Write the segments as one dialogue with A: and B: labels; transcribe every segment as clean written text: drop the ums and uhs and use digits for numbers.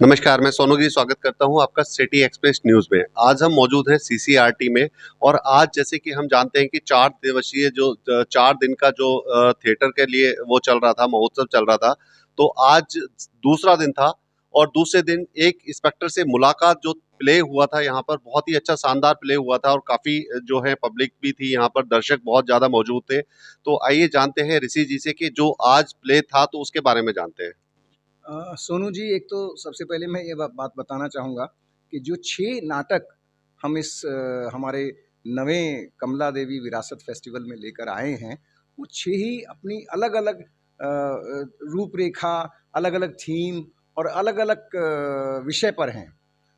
A: नमस्कार, मैं सोनू जी स्वागत करता हूँ आपका सिटी एक्सप्रेस न्यूज़ में। आज हम मौजूद हैं सीसीआरटी में और आज जैसे कि हम जानते हैं कि 4 दिवसीय 4 दिन का जो थिएटर के लिए वो चल रहा था, महोत्सव चल रहा था। तो आज दूसरा दिन था और दूसरे दिन एक इंस्पेक्टर से मुलाकात जो प्ले हुआ था यहाँ पर, बहुत ही अच्छा शानदार प्ले हुआ था और काफ़ी जो है पब्लिक भी थी यहाँ पर, दर्शक बहुत ज़्यादा मौजूद थे। तो आइए जानते हैं ऋषि जी से कि जो आज प्ले था तो उसके बारे में जानते हैं।
B: सोनू जी, एक तो सबसे पहले मैं ये बात बताना चाहूँगा कि जो 6 नाटक हम इस हमारे नवें कमला देवी विरासत फेस्टिवल में लेकर आए हैं, वो 6 ही अपनी अलग-अलग रूपरेखा, अलग-अलग थीम और अलग-अलग विषय पर हैं।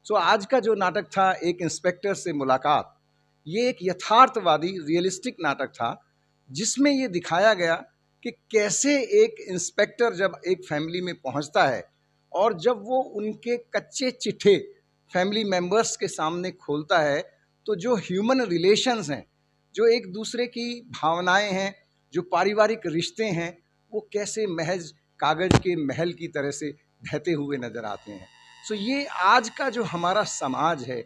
B: सो आज का जो नाटक था, एक इंस्पेक्टर से मुलाकात, ये एक यथार्थवादी रियलिस्टिक नाटक था, जिसमें ये दिखाया गया कि कैसे एक इंस्पेक्टर जब एक फैमिली में पहुंचता है और जब वो उनके कच्चे चिट्ठे फैमिली मेंबर्स के सामने खोलता है, तो जो ह्यूमन रिलेशंस हैं, जो एक दूसरे की भावनाएं हैं, जो पारिवारिक रिश्ते हैं, वो कैसे महज कागज के महल की तरह से बहते हुए नजर आते हैं। सो ये आज का जो हमारा समाज है,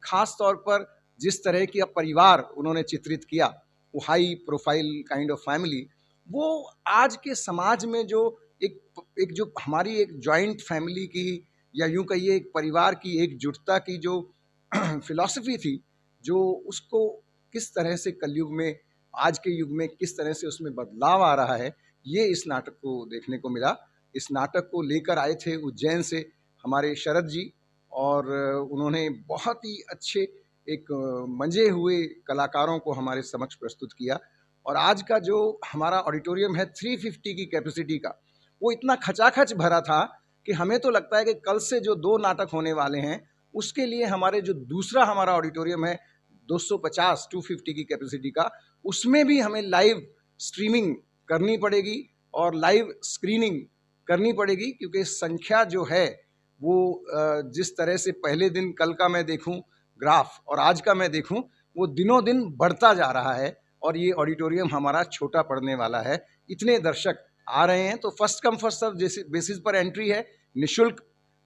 B: खास तौर पर जिस तरह की परिवार उन्होंने चित्रित किया, वो high profile kind of family, वो आज के समाज में जो एक एक जो हमारी एक जॉइंट फैमिली की, या यूं कहिए एक परिवार की एकजुटता की जो फिलॉसफी थी, जो उसको किस तरह से कलयुग में, आज के युग में किस तरह से उसमें बदलाव आ रहा है, ये इस नाटक को देखने को मिला। इस नाटक को लेकर आए थे उज्जैन से हमारे शरद जी, और उन्होंने बहुत ही अच्छे एक मंजे हुए कलाकारों को हमारे समक्ष प्रस्तुत किया। और आज का जो हमारा ऑडिटोरियम है 350 की कैपेसिटी का, वो इतना खचाखच भरा था कि हमें तो लगता है कि कल से जो 2 नाटक होने वाले हैं, उसके लिए हमारे जो दूसरा हमारा ऑडिटोरियम है 250 250 की कैपेसिटी का, उसमें भी हमें लाइव स्ट्रीमिंग करनी पड़ेगी और लाइव स्क्रीनिंग करनी पड़ेगी, क्योंकि संख्या जो है वो जिस तरह से पहले दिन कल का मैं देखूं ग्राफ और आज का मैं देखूं, वो दिनों दिन बढ़ता जा रहा है और ये ऑडिटोरियम हमारा छोटा पड़ने वाला है। इतने दर्शक आ रहे हैं, तो first come first serve basis पर एंट्री है, निःशुल्क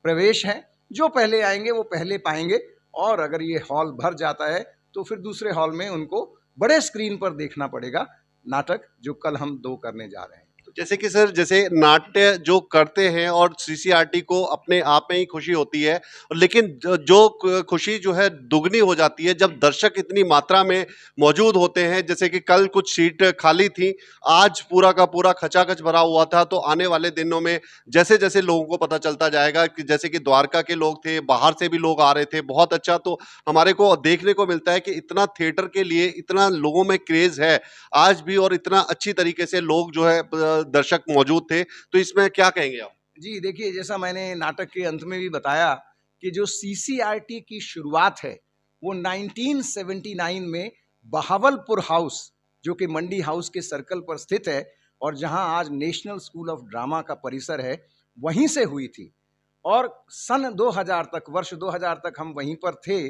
B: प्रवेश है। जो पहले आएंगे वो पहले पाएंगे, और अगर ये हॉल भर जाता है तो फिर दूसरे हॉल में उनको बड़े स्क्रीन पर देखना पड़ेगा नाटक, जो कल हम 2 करने जा रहे हैं।
A: जैसे कि सर, जैसे नाट्य जो करते हैं और सीसीआरटी को अपने आप में ही खुशी होती है, लेकिन जो खुशी जो है दुगनी हो जाती है जब दर्शक इतनी मात्रा में मौजूद होते हैं। जैसे कि कल कुछ सीट खाली थी, आज पूरा का पूरा खचाखच भरा हुआ था। तो आने वाले दिनों में जैसे जैसे लोगों को पता चलता जाएगा कि जैसे कि द्वारका के लोग थे, बाहर से भी लोग आ रहे थे, बहुत अच्छा। तो हमारे को देखने को मिलता है कि इतना थिएटर के लिए इतना लोगों में क्रेज है आज भी, और इतना अच्छी तरीके से लोग जो है दर्शक मौजूद थे। तो इसमें क्या कहेंगे आप?
B: जी, देखिए, जैसा मैंने नाटक के अंत में भी बताया कि जो सीसीआरटी की शुरुआत है, वो 1979 में बहावलपुर हाउस, जो कि मंडी हाउस के सर्कल पर स्थित है और जहां आज नेशनल स्कूल ऑफ ड्रामा का परिसर है, वहीं से हुई थी। और सन 2000 तक, वर्ष 2000 तक हम वहीं पर थे।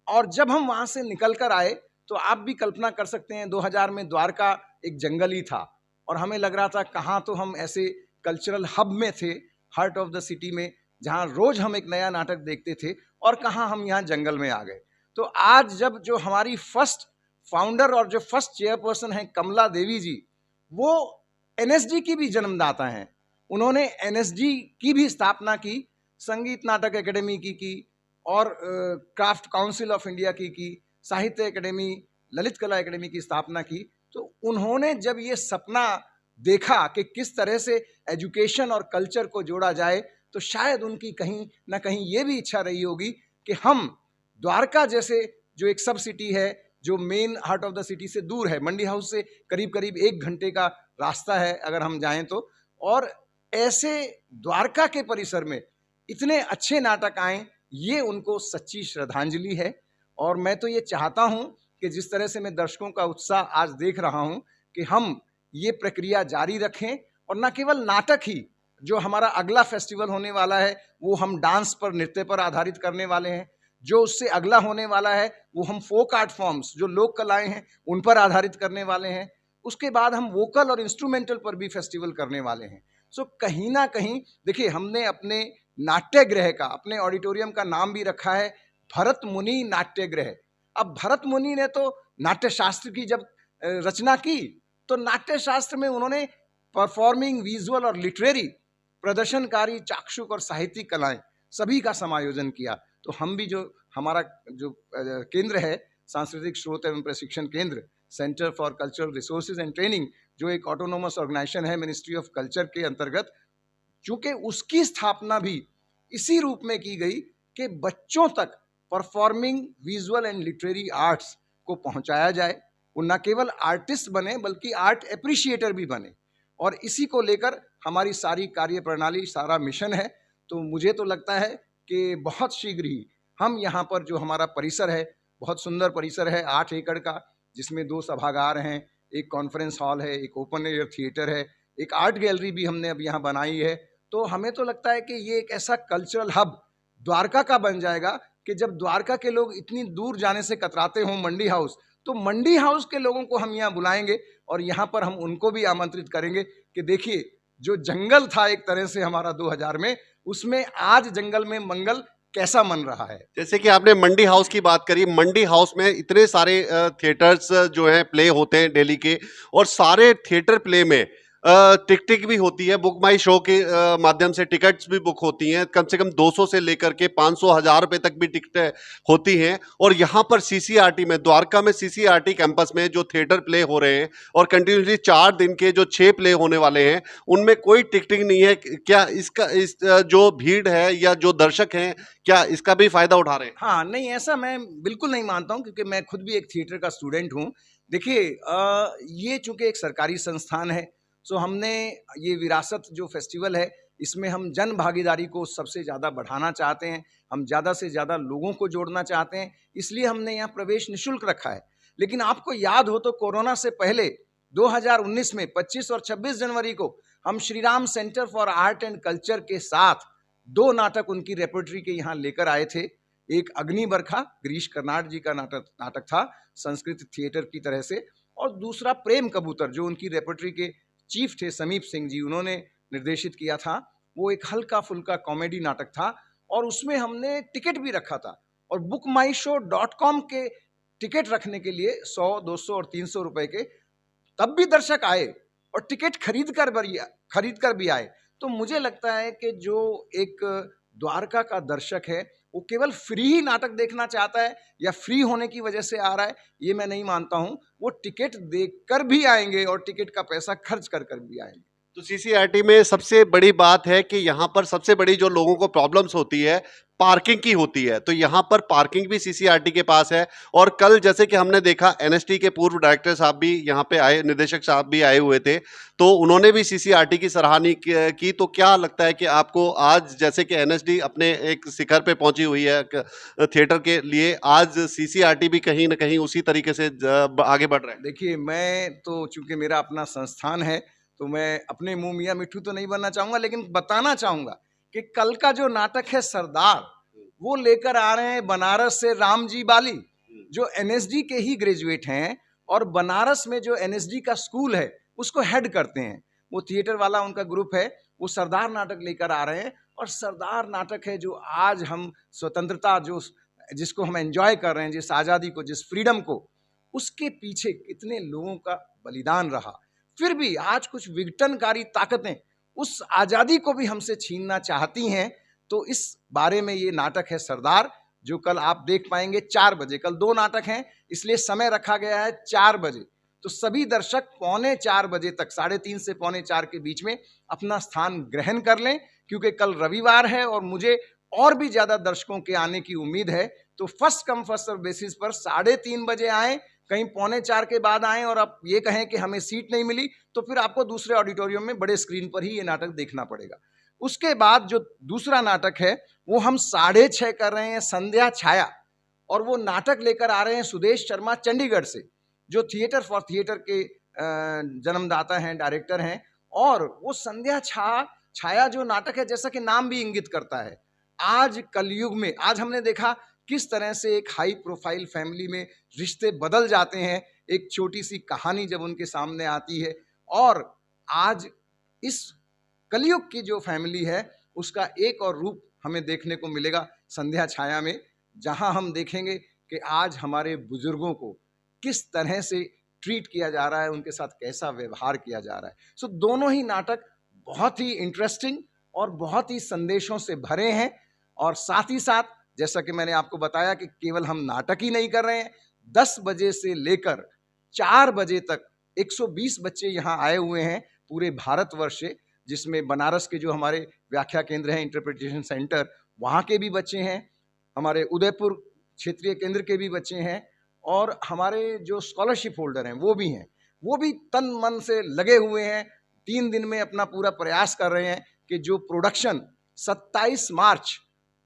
B: और जब हम वहां से निकल कर आए, तो आप भी कल्पना कर सकते हैं, 2000 में द्वारका एक जंगल ही था और हमें लग रहा था कहाँ तो हम ऐसे कल्चरल हब में थे, हार्ट ऑफ द सिटी में, जहाँ रोज हम एक नया नाटक देखते थे, और कहाँ हम यहाँ जंगल में आ गए। तो आज जब जो हमारी फर्स्ट फाउंडर और जो फर्स्ट चेयरपर्सन है कमला देवी जी, वो एनएसडी की भी जन्मदाता हैं। उन्होंने एनएसडी की भी स्थापना की, संगीत नाटक एकेडमी की और क्राफ्ट काउंसिल ऑफ इंडिया की, साहित्य एकेडमी, ललित कला एकेडमी की स्थापना की। तो उन्होंने जब ये सपना देखा कि किस तरह से एजुकेशन और कल्चर को जोड़ा जाए, तो शायद उनकी कहीं ना कहीं ये भी इच्छा रही होगी कि हम द्वारका जैसे जो एक सब सिटी है, जो main heart of the city से दूर है, मंडी हाउस से करीब करीब 1 घंटे का रास्ता है अगर हम जाएं तो, और ऐसे द्वारका के परिसर में इतने अच्छे नाटक आए, ये उनको सच्ची श्रद्धांजलि है। और मैं तो ये चाहता हूं कि जिस तरह से मैं दर्शकों का उत्साह आज देख रहा हूं, कि हम ये प्रक्रिया जारी रखें, और न केवल नाटक ही, जो हमारा अगला फेस्टिवल होने वाला है वो हम डांस पर, नृत्य पर आधारित करने वाले हैं। जो उससे अगला होने वाला है वो हम फोक आर्ट फॉर्म्स, जो लोक कलाएं हैं, उन पर आधारित करने वाले हैं। उसके बाद हम वोकल और इंस्ट्रूमेंटल पर भी फेस्टिवल करने वाले हैं। सो कहीं ना कहीं देखिए, हमने अपने नाट्यगृह का, अपने ऑडिटोरियम का नाम भी रखा है भरत मुनि नाट्यगृह। अब भरत मुनि ने तो नाट्य शास्त्र की जब रचना की, तो नाट्य शास्त्र में उन्होंने परफॉर्मिंग, विजुअल और लिटरेरी, प्रदर्शनकारी, चाक्षुक और साहित्यिक कलाएं सभी का समायोजन किया। तो हम भी, जो हमारा जो केंद्र है, सांस्कृतिक स्रोत एवं प्रशिक्षण केंद्र, centre for cultural resources and training, जो एक ऑटोनोमस ऑर्गेनाइजेशन है मिनिस्ट्री ऑफ कल्चर के अंतर्गत, चूंकि उसकी स्थापना भी इसी रूप में की गई कि बच्चों तक performing, visual and literary arts को पहुंचाया जाए। वो न केवल आर्टिस्ट बने बल्कि आर्ट एप्रिशिएटर भी बने, और इसी को लेकर हमारी सारी कार्य प्रणाली, सारा मिशन है। तो मुझे तो लगता है कि बहुत शीघ्र ही हम यहाँ पर, जो हमारा परिसर है, बहुत सुंदर परिसर है 8 एकड़ का, जिसमें 2 सभागार हैं, एक कॉन्फ्रेंस हॉल है, एक ओपन एयर थिएटर है, एक आर्ट गैलरी भी हमने अब यहाँ बनाई है। तो हमें तो लगता है कि ये एक ऐसा कल्चरल हब द्वारका का बन जाएगा कि जब द्वारका के लोग इतनी दूर जाने से कतराते हों मंडी हाउस, तो मंडी हाउस के लोगों को हम यहाँ बुलाएंगे और यहाँ पर हम उनको भी आमंत्रित करेंगे कि देखिए, जो जंगल था एक तरह से हमारा 2000 में, उसमें आज जंगल में मंगल कैसा मन रहा है।
A: जैसे कि आपने मंडी हाउस की बात करी, मंडी हाउस में इतने सारे थिएटर्स जो हैं प्ले होते हैं दिल्ली के, और सारे थिएटर प्ले में टिकटिक भी होती है, बुक माई शो के माध्यम से टिकट्स भी बुक होती हैं, कम से कम 200 से लेकर के 500 1000 रुपए तक भी टिकटें होती हैं। और यहाँ पर सीसीआरटी में, द्वारका में सीसीआरटी कैंपस में जो थिएटर प्ले हो रहे हैं और कंटिन्यूसली 4 दिन के जो 6 प्ले होने वाले हैं, उनमें कोई टिकटिंग नहीं है। क्या इसका जो भीड़ है या जो दर्शक हैं, क्या इसका भी फायदा उठा रहे हैं?
B: हाँ, नहीं, ऐसा मैं बिल्कुल नहीं मानता हूँ, क्योंकि मैं खुद भी एक थिएटर का स्टूडेंट हूँ। देखिए, ये चूंकि एक सरकारी संस्थान है, सो हमने ये विरासत जो फेस्टिवल है, इसमें हम जन भागीदारी को सबसे ज़्यादा बढ़ाना चाहते हैं, हम ज़्यादा से ज़्यादा लोगों को जोड़ना चाहते हैं, इसलिए हमने यहाँ प्रवेश निःशुल्क रखा है। लेकिन आपको याद हो तो कोरोना से पहले 2019 में 25 और 26 जनवरी को हम Shri Ram centre for art and culture के साथ 2 नाटक उनकी रेपर्टरी के यहाँ लेकर आए थे। एक अग्नि बरखा, गिरीश कर्नाड जी का नाटक था संस्कृत थिएटर की तरह से, और दूसरा प्रेम कबूतर, जो उनकी रेपर्टरी के चीफ थे समीप सिंह जी, उन्होंने निर्देशित किया था। वो एक हल्का फुल्का कॉमेडी नाटक था, और उसमें हमने टिकट भी रखा था, और bookmyshow.com के टिकट रखने के लिए 100, 200 और 300 रुपए के, तब भी दर्शक आए और टिकट खरीद कर भी आए। तो मुझे लगता है कि जो एक द्वारका का दर्शक है, वो केवल फ्री ही नाटक देखना चाहता है या फ्री होने की वजह से आ रहा है, ये मैं नहीं मानता हूं। वो टिकट देखकर भी आएंगे और टिकट का पैसा खर्च कर भी आएंगे।
A: तो सीसीआरटी में सबसे बड़ी बात है कि यहाँ पर सबसे बड़ी जो लोगों को प्रॉब्लम्स होती है, पार्किंग की होती है। तो यहाँ पर पार्किंग भी सीसीआरटी के पास है। और कल जैसे कि हमने देखा, एनएसडी के पूर्व डायरेक्टर साहब भी यहाँ पे आए, निर्देशक साहब भी आए हुए थे, तो उन्होंने भी सीसीआरटी की सराहना की। तो क्या लगता है कि आपको आज, जैसे कि एनएसडी अपने एक शिखर पे पहुंची हुई है थिएटर के लिए, आज सीसीआरटी भी कहीं ना कहीं उसी तरीके से आगे बढ़ रहा है?
B: देखिए, मैं तो, चूंकि मेरा अपना संस्थान है, तो मैं अपने मुंह मियाँ मिट्ठू तो नहीं बनना चाहूंगा, लेकिन बताना चाहूंगा कि कल का जो नाटक है सरदार, वो लेकर आ रहे हैं बनारस से राम जी बाली, जो एनएसडी के ही ग्रेजुएट हैं, और बनारस में जो एनएसडी का स्कूल है उसको हेड करते हैं। वो थिएटर वाला उनका ग्रुप है, वो सरदार नाटक लेकर आ रहे हैं। और सरदार नाटक है जो आज हम स्वतंत्रता, जिसको हम एंजॉय कर रहे हैं, जिस आज़ादी को, जिस फ्रीडम को, उसके पीछे कितने लोगों का बलिदान रहा। फिर भी आज कुछ विघटनकारी ताकतें उस आज़ादी को भी हमसे छीनना चाहती हैं। तो इस बारे में ये नाटक है सरदार, जो कल आप देख पाएंगे 4 बजे। कल 2 नाटक हैं, इसलिए समय रखा गया है 4 बजे। तो सभी दर्शक 3:45 बजे तक, 3:30 से 3:45 के बीच में अपना स्थान ग्रहण कर लें, क्योंकि कल रविवार है और मुझे और भी ज़्यादा दर्शकों के आने की उम्मीद है। तो first come first serve basis पर 3:30 बजे आएँ, कहीं 3:45 के बाद आएँ, और आप ये कहें कि हमें सीट नहीं मिली, तो फिर आपको दूसरे ऑडिटोरियम में बड़े स्क्रीन पर ही ये नाटक देखना पड़ेगा। उसके बाद जो दूसरा नाटक है, वो हम 6:30 कर रहे हैं, संध्या छाया, और वो नाटक लेकर आ रहे हैं सुदेश शर्मा चंडीगढ़ से, जो थिएटर फॉर थिएटर के जन्मदाता हैं, डायरेक्टर हैं। और वो संध्या छाया जो नाटक है, जैसा कि नाम भी इंगित करता है, आज कलयुग में, आज हमने देखा किस तरह से एक हाई प्रोफाइल फैमिली में रिश्ते बदल जाते हैं, एक छोटी सी कहानी जब उनके सामने आती है। और आज इस कलयुग की जो फैमिली है, उसका एक और रूप हमें देखने को मिलेगा संध्या छाया में, जहां हम देखेंगे कि आज हमारे बुजुर्गों को किस तरह से ट्रीट किया जा रहा है, उनके साथ कैसा व्यवहार किया जा रहा है। सो दोनों ही नाटक बहुत ही इंटरेस्टिंग और बहुत ही संदेशों से भरे हैं। और साथ ही साथ जैसा कि मैंने आपको बताया कि केवल हम नाटक ही नहीं कर रहे हैं, 10 बजे से लेकर 4 बजे तक 120 बच्चे यहाँ आए हुए हैं पूरे भारतवर्ष से, जिसमें बनारस के जो हमारे व्याख्या केंद्र हैं, इंटरप्रिटेशन सेंटर, वहाँ के भी बच्चे हैं, हमारे उदयपुर क्षेत्रीय केंद्र के भी बच्चे हैं, और हमारे जो स्कॉलरशिप होल्डर हैं वो भी हैं। वो भी तन मन से लगे हुए हैं, 3 दिन में अपना पूरा प्रयास कर रहे हैं कि जो प्रोडक्शन 27 मार्च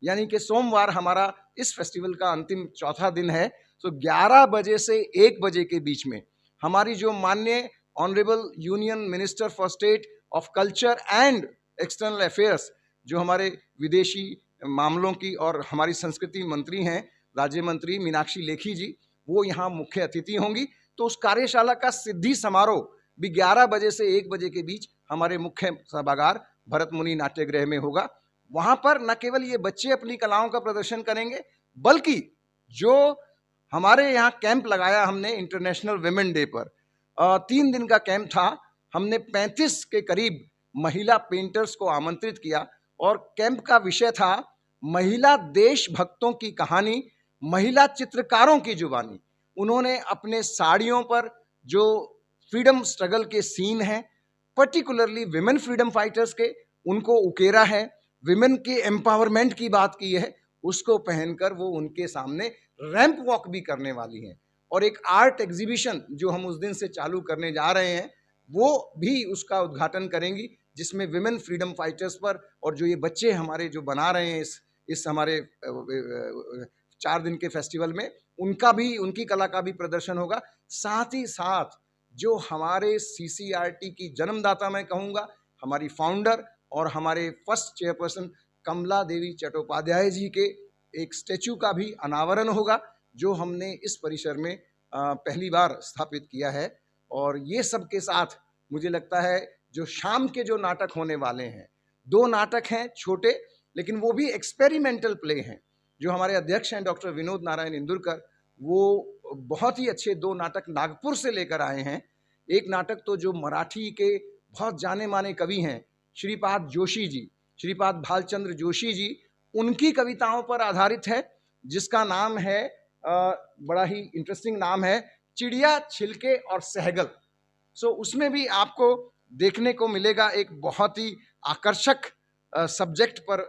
B: यानी कि सोमवार हमारा इस फेस्टिवल का अंतिम चौथा दिन है, तो 11 बजे से 1 बजे के बीच में हमारी जो माननीय honourable union minister for state of culture and external affairs, जो हमारे विदेशी मामलों की और हमारी संस्कृति मंत्री हैं, राज्य मंत्री मीनाक्षी लेखी जी, वो यहाँ मुख्य अतिथि होंगी। तो उस कार्यशाला का सिद्धि समारोह भी 11 बजे से 1 बजे के बीच हमारे मुख्य सभागार भरत मुनि नाट्यगृह में होगा। वहाँ पर न केवल ये बच्चे अपनी कलाओं का प्रदर्शन करेंगे, बल्कि जो हमारे यहाँ कैंप लगाया हमने इंटरनेशनल विमेन डे पर, 3 दिन का कैंप था, हमने 35 के करीब महिला पेंटर्स को आमंत्रित किया और कैंप का विषय था महिला देशभक्तों की कहानी, महिला चित्रकारों की जुबानी। उन्होंने अपने साड़ियों पर जो फ्रीडम स्ट्रगल के सीन हैं, पर्टिकुलरली विमेन फ्रीडम फाइटर्स के, उनको उकेरा है, विमेन के एम्पावरमेंट की बात की है, उसको पहनकर वो उनके सामने रैंप वॉक भी करने वाली हैं। और एक आर्ट एग्जीबिशन जो हम उस दिन से चालू करने जा रहे हैं, वो भी उसका उद्घाटन करेंगी, जिसमें विमेन फ्रीडम फाइटर्स पर और जो ये बच्चे हमारे जो बना रहे हैं इस हमारे 4 दिन के फेस्टिवल में, उनका भी, उनकी कला का भी प्रदर्शन होगा। साथ ही साथ जो हमारे सीसीआरटी की जन्मदाता मैं कहूँगा, हमारी फाउंडर और हमारे फर्स्ट चेयरपर्सन कमला देवी चट्टोपाध्याय जी के एक स्टैचू का भी अनावरण होगा, जो हमने इस परिसर में पहली बार स्थापित किया है। और ये सब के साथ मुझे लगता है जो शाम के जो नाटक होने वाले हैं, 2 नाटक हैं छोटे, लेकिन वो भी एक्सपेरिमेंटल प्ले हैं। जो हमारे अध्यक्ष हैं डॉक्टर विनोद नारायण इंदुरकर, वो बहुत ही अच्छे 2 नाटक नागपुर से लेकर आए हैं। एक नाटक तो जो मराठी के बहुत जाने माने कवि हैं श्रीपाद जोशी जी, श्रीपाद भालचंद्र जोशी जी, उनकी कविताओं पर आधारित है, जिसका नाम है, बड़ा ही इंटरेस्टिंग नाम है, चिड़िया, छिलके और सहगल। सो उसमें भी आपको देखने को मिलेगा एक बहुत ही आकर्षक सब्जेक्ट पर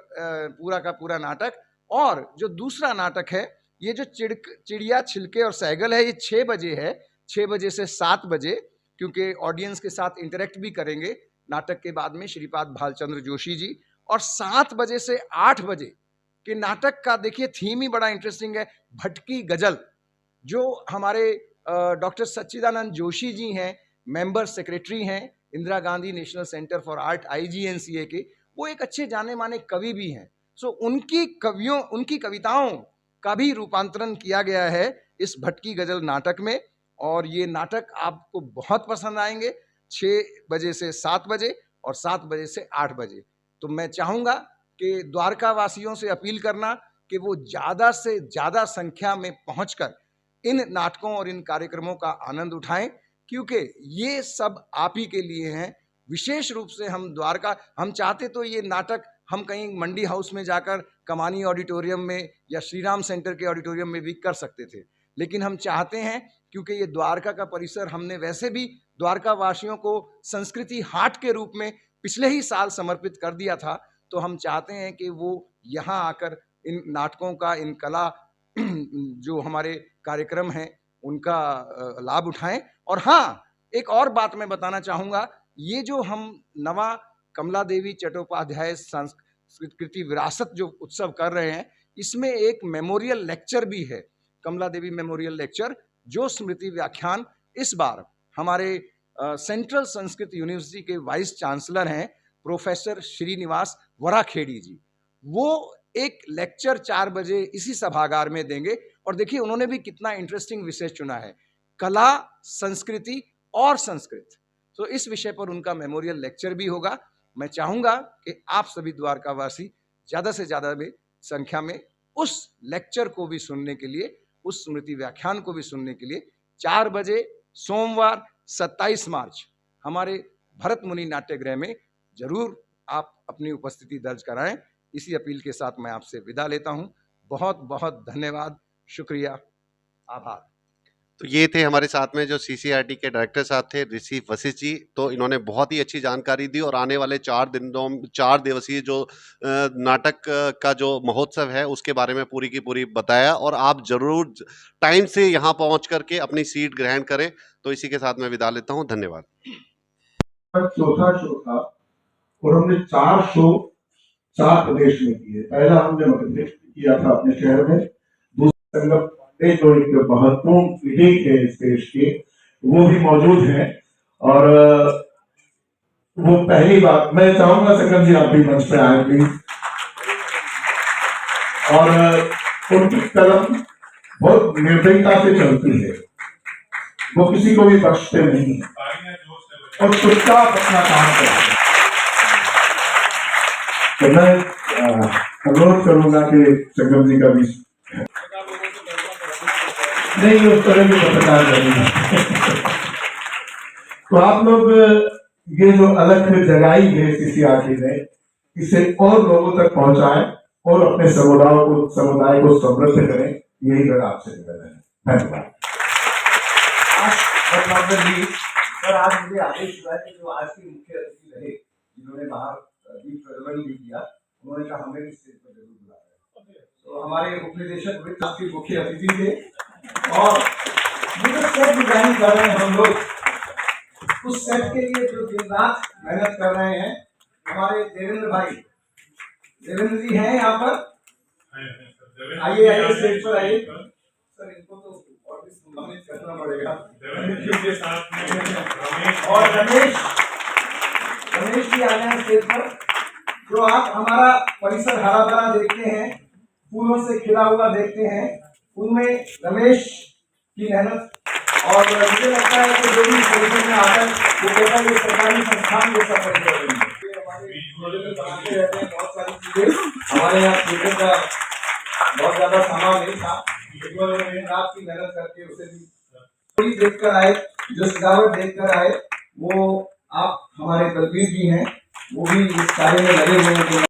B: पूरा का पूरा नाटक। और जो दूसरा नाटक है, ये जो चिड़िया, छिलके और सहगल है, ये 6 बजे है, 6 बजे से 7 बजे, क्योंकि ऑडियंस के साथ इंटरेक्ट भी करेंगे नाटक के बाद में श्रीपाद भालचंद्र जोशी जी। और 7 बजे से 8 बजे के नाटक का देखिए थीम ही बड़ा इंटरेस्टिंग है, भटकी गजल। जो हमारे डॉक्टर सच्चिदानंद जोशी जी हैं, मेंबर सेक्रेटरी हैं Indira Gandhi national centre for art IGNCA के, वो एक अच्छे जाने माने कवि भी हैं। सो उनकी कविताओं का भी रूपांतरण किया गया है इस भटकी गजल नाटक में, और ये नाटक आपको बहुत पसंद आएंगे। 6 बजे से 7 बजे और 7 बजे से 8 बजे। तो मैं चाहूँगा कि द्वारका वासियों से अपील करना कि वो ज़्यादा से ज़्यादा संख्या में पहुंचकर इन नाटकों और इन कार्यक्रमों का आनंद उठाएं, क्योंकि ये सब आप ही के लिए हैं। विशेष रूप से हम चाहते तो ये नाटक हम कहीं मंडी हाउस में जाकर कमानी ऑडिटोरियम में या श्रीराम सेंटर के ऑडिटोरियम में भी कर सकते थे, लेकिन हम चाहते हैं, क्योंकि ये द्वारका का परिसर हमने वैसे भी द्वारका वासियों को संस्कृति हाट के रूप में पिछले ही साल समर्पित कर दिया था, तो हम चाहते हैं कि वो यहाँ आकर इन नाटकों का, इन कला जो हमारे कार्यक्रम हैं, उनका लाभ उठाएं। और हाँ, एक और बात मैं बताना चाहूँगा, ये जो हम नवा कमला देवी चट्टोपाध्याय संस्कृति विरासत जो उत्सव कर रहे हैं, इसमें एक मेमोरियल लेक्चर भी है, कमला देवी मेमोरियल लेक्चर, जो स्मृति व्याख्यान इस बार हमारे सेंट्रल संस्कृत यूनिवर्सिटी के वाइस चांसलर हैं प्रोफेसर श्रीनिवास वराखेड़ी जी, वो एक लेक्चर 4 बजे इसी सभागार में देंगे। और देखिए उन्होंने भी कितना इंटरेस्टिंग विषय चुना है, कला, संस्कृति और संस्कृत। तो इस विषय पर उनका मेमोरियल लेक्चर भी होगा। मैं चाहूँगा कि आप सभी द्वारकावासी ज़्यादा से ज़्यादा में संख्या में उस लेक्चर को भी सुनने के लिए, उस स्मृति व्याख्यान को भी सुनने के लिए 4 बजे सोमवार 27 मार्च हमारे भरत मुनि नाट्यगृह में जरूर आप अपनी उपस्थिति दर्ज कराएं। इसी अपील के साथ मैं आपसे विदा लेता हूं। बहुत बहुत धन्यवाद, शुक्रिया, आभार।
A: तो ये थे हमारे साथ में जो सीसीआरटी के डायरेक्टर साहब थे, ऋषि वशिष्ठ जी। तो इन्होंने बहुत ही अच्छी जानकारी दी और आने वाले 4 दिवसीय जो नाटक का जो महोत्सव है उसके बारे में पूरी की पूरी बताया। और आप जरूर टाइम से यहाँ पहुँच करके अपनी सीट ग्रहण करें। तो इसी के साथ मैं विदा लेता हूँ, धन्यवाद।
C: चौथा शो था और हमने 4 शो 4 प्रदेश में किए। पहला हमने मध्य प्रदेश में किया था अपने शहर में। दूसरा संगम पांडे जो एक महत्वपूर्ण विधेयक है इस देश के, वो भी मौजूद है। और वो पहली बार मैं चाहूंगा संगम जी आप भी मंच पे आए प्लीज। और उनकी कलम बहुत निर्भयता से चलती है, वो किसी को भी बख्शते नहीं है और चुपचाप अपना काम करते हैं। तो मैं अनुरोध करूंगा कि संगम जी का भी नहीं उस तरह की पत्रकार करेंगे। तो आप लोग ये जो अलग जगाई है सीसीआरटी ने, इसे और लोगों तक पहुंचाएं और अपने समुदाय को समृद्ध करें, यही मेरा आपसे निवेदन है। धन्यवाद।
B: सर, आज मुझे आदेश हुआ कि जो आज की मुख्य अतिथि रहे, जिन्होंने बाहर दीप प्रज्वलन भी किया, उन्होंने कहा हमें भी स्टेज पर जरूर बुलाया। तो हमारे उपनिदेशक वित्त आपके मुख्य अतिथि थे और ये जो सेट डिजाइन कर रहे हैं हम लोग, उस सेट के लिए जो दिन रात मेहनत कर रहे हैं हमारे देवेंद्र भाई, देवेंद्र जी हैं यहाँ पर, आइए आइए स्टेज पर आइए। सर इनको तो और भी सम्मानित करना पड़ेगा। के साथ में और रमेश जी आ गए स्टेज पर। जो आप हमारा परिसर हरा भरा देखते हैं, फूलों से खिला हुआ देखते हैं, उनमें रमेश की मेहनत। और मुझे लगता है कि जो भी परिसर में आकर वो केवल ये सरकारी संस्थान जैसा परिसर है। बनाते रहते हैं बहुत सारी चीजें। हमारे यहाँ थिएटर का बहुत ज्यादा सामान नहीं था, रात की मेहनत करके उसे भी देखकर आए, जो सजावट देखकर आए, वो आप हमारे बलबीर जी हैं, वो भी इस कार्य में लगे हुए हैं।